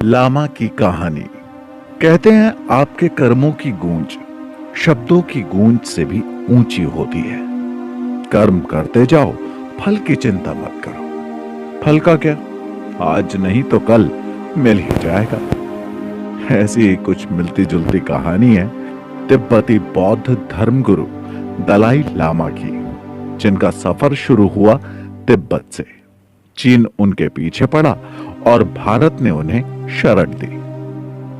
लामा की कहानी। कहते हैं आपके कर्मों की गूंज शब्दों की गूंज से भी ऊंची होती है। कर्म करते जाओ, फल की चिंता मत करो। फल का क्या, आज नहीं तो कल मिल ही जाएगा। ऐसी ही कुछ मिलती जुलती कहानी है तिब्बती बौद्ध धर्मगुरु दलाई लामा की, जिनका सफर शुरू हुआ तिब्बत से। चीन उनके पीछे पड़ा और भारत ने उन्हें शरण दी।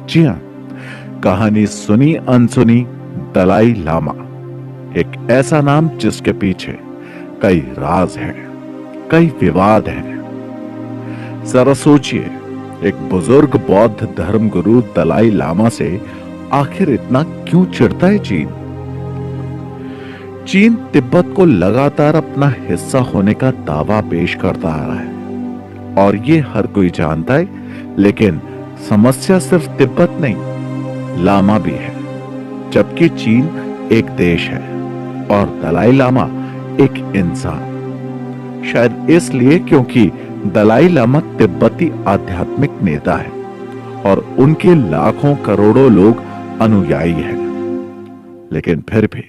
जी हां, कहानी सुनी अनसुनी दलाई लामा, एक ऐसा नाम जिसके पीछे कई राज हैं, कई विवाद हैं। जरा सोचिए, एक बुजुर्ग बौद्ध धर्मगुरु दलाई लामा से आखिर इतना क्यों चिढ़ता है चीन? चीन तिब्बत को लगातार अपना हिस्सा होने का दावा पेश करता आ रहा है और ये हर कोई जानता है, लेकिन समस्या सिर्फ तिब्बत नहीं, लामा भी है। जबकि चीन एक देश है और दलाई लामा एक इंसान। शायद इसलिए क्योंकि दलाई लामा तिब्बती आध्यात्मिक नेता है और उनके लाखों करोड़ों लोग अनुयायी हैं। लेकिन फिर भी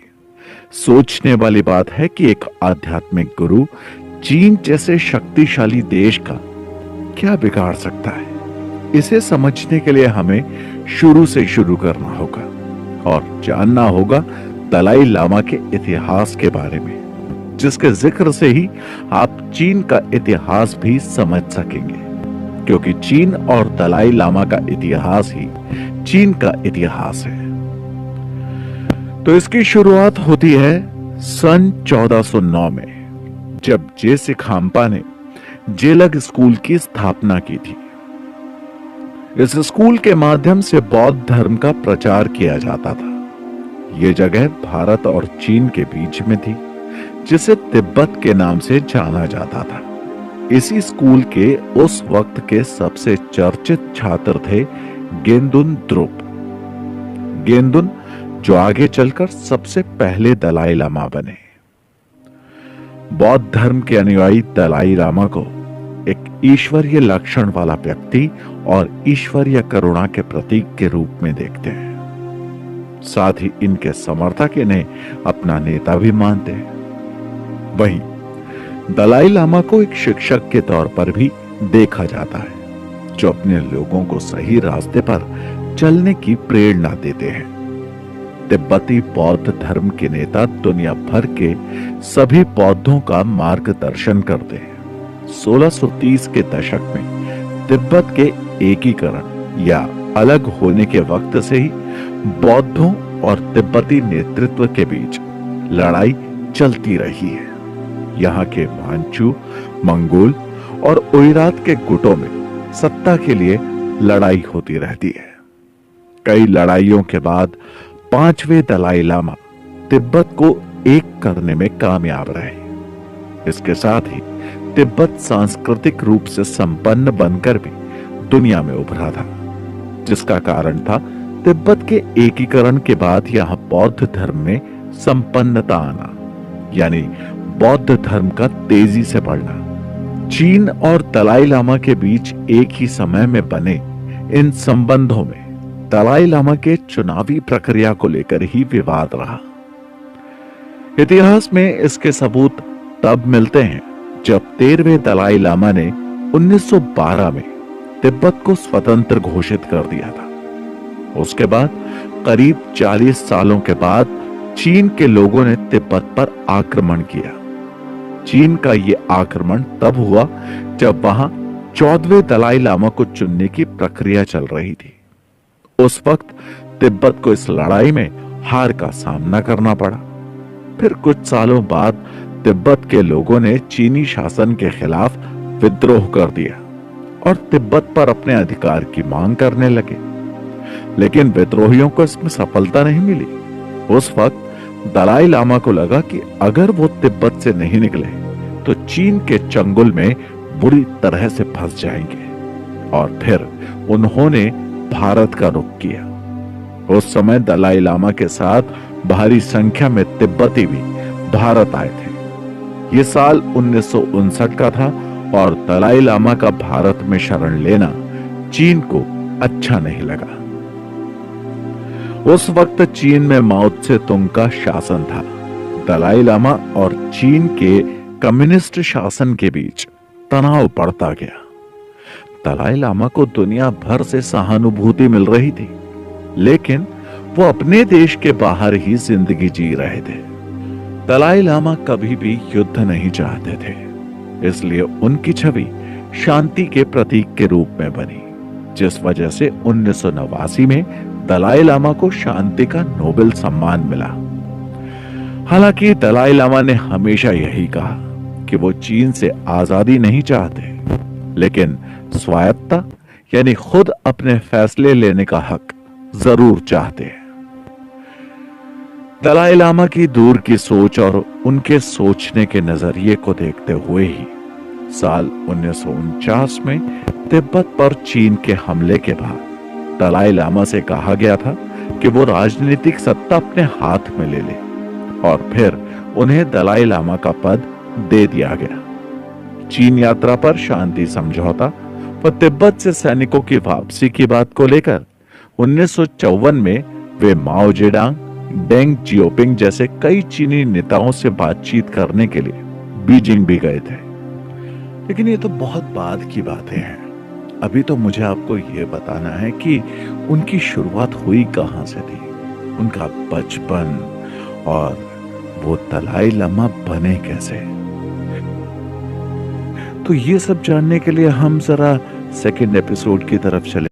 सोचने वाली बात है कि एक आध्यात्मिक गुरु चीन जैसे शक्तिशाली देश का क्या बिगाड़ सकता है। इसे समझने के लिए हमें शुरू से शुरू करना होगा और जानना होगा दलाई लामा के इतिहास के बारे में, जिसके जिक्र से ही आप चीन का इतिहास भी समझ सकेंगे, क्योंकि चीन और दलाई लामा का इतिहास ही चीन का इतिहास है। तो इसकी शुरुआत होती है सन 1409 में, जब जेसे खाम्पा ने जेलग स्कूल की स्थापना की थी। इस स्कूल के माध्यम से बौद्ध धर्म का प्रचार किया जाता था। यह जगह भारत और चीन के बीच में थी, जिसे तिब्बत के नाम से जाना जाता था। इसी स्कूल के उस वक्त के सबसे चर्चित छात्र थे गेंदुन द्रुप। गेंदुन जो आगे चलकर सबसे पहले दलाई लामा बने। बौद्ध धर्म के अनुयायी दलाई लामा को एक ईश्वरीय लक्षण वाला व्यक्ति और ईश्वरीय करुणा के प्रतीक के रूप में देखते हैं। साथ ही इनके समर्थक इन्हें अपना नेता भी मानते हैं। वहीं दलाई लामा को एक शिक्षक के तौर पर भी देखा जाता है, जो अपने लोगों को सही रास्ते पर चलने की प्रेरणा देते हैं। तिब्बती बौद्ध धर्म के नेता दुनिया भर के सभी बौद्धों का मार्गदर्शन करते हैं। 1630 के दशक में तिब्बत के एकीकरण या अलग होने के वक्त से ही बौद्धों और तिब्बती नेतृत्व के बीच लड़ाई चलती रही है। यहाँ के मांचू, मंगोल और ओइरात के गुटों में सत्ता के लिए लड़ाई होती रहती है। कई लड़ाइयों के बाद 5वें दलाई लामा तिब्बत को एक करने में कामयाब रहे। इसके साथ ही तिब्बत सांस्कृतिक रूप से संपन्न बनकर भी दुनिया में उभरा था, जिसका कारण था तिब्बत के एकीकरण के बाद यहां बौद्ध धर्म में संपन्नता आना, यानी बौद्ध धर्म का तेजी से बढ़ना। चीन और दलाई लामा के बीच एक ही समय में बने इन संबंधों में दलाई लामा के चुनावी प्रक्रिया को लेकर ही विवाद रहा। इतिहास में इसके सबूत तब मिलते हैं जब 13वें दलाई लामा ने 1912 में तिब्बत को स्वतंत्र घोषित कर दिया था। उसके बाद करीब 40 सालों के बाद चीन के लोगों ने तिब्बत पर आक्रमण किया। चीन का यह आक्रमण तब हुआ जब वहां 14वें दलाई लामा को चुनने की प्रक्रिया चल रही थी। उस वक्त तिब्बत को इस लड़ाई में हार का सामना करना पड़ा। फिर कुछ सालों बाद तिब्बत के लोगों ने चीनी शासन के खिलाफ विद्रोह कर दिया और तिब्बत पर अपने अधिकार की मांग करने लगे। लेकिन विद्रोहियों को इसमें सफलता नहीं मिली। उस वक्त दलाई लामा को लगा कि अगर वो तिब्बत से नहीं निकले तो चीन के चंगुल में बुरी तरह से फंस जाएंगे, और फिर उन्होंने भारत का रुख किया। उस समय दलाई लामा के साथ भारी संख्या में तिब्बती भी भारत आए थे। ये साल 1959 का था और दलाई लामा का भारत में शरण लेना चीन को अच्छा नहीं लगा। उस वक्त चीन में माओ त्से-तुंग का शासन था। दलाई लामा और चीन के कम्युनिस्ट शासन के बीच तनाव बढ़ता गया। दलाई लामा को दुनिया भर से सहानुभूति मिल रही थी, लेकिन वो अपने देश के बाहर ही जिंदगी जी रहे थे। दलाई लामा कभी भी युद्ध नहीं चाहते थे, इसलिए उनकी छवि शांति के प्रतीक के रूप में बनी, जिस वजह से 1989 में दलाई लामा को शांति का नोबेल सम्मान मिला। हालांकि दलाई लामा ने हमेशा यही कहा कि वो चीन से आजादी नहीं चाहते, लेकिन स्वायत्तता यानी खुद अपने फैसले लेने का हक जरूर चाहते हैं। दलाई लामा की दूर की सोच और उनके सोचने के नजरिए को देखते हुए ही साल 1949 में तिब्बत पर चीन के हमले के बाद दलाई लामा से कहा गया था कि वो राजनीतिक सत्ता अपने हाथ में ले ले, और फिर उन्हें दलाई लामा का पद दे दिया गया। चीन यात्रा पर शांति समझौता व तिब्बत से सैनिकों की वापसी की बात को लेकर 1954 में वे माओ जेडांग, डेंग जियोपिंग जैसे कई चीनी नेताओं से बातचीत करने के लिए बीजिंग भी गए थे। लेकिन ये तो बहुत बाद की बातें हैं। अभी तो मुझे आपको ये बताना है कि उनकी शुरुआत हुई कहां से थी, उनका बचपन, और वो दलाई लामा बने कैसे। तो ये सब जानने के लिए हम जरा सेकंड एपिसोड की तरफ चले।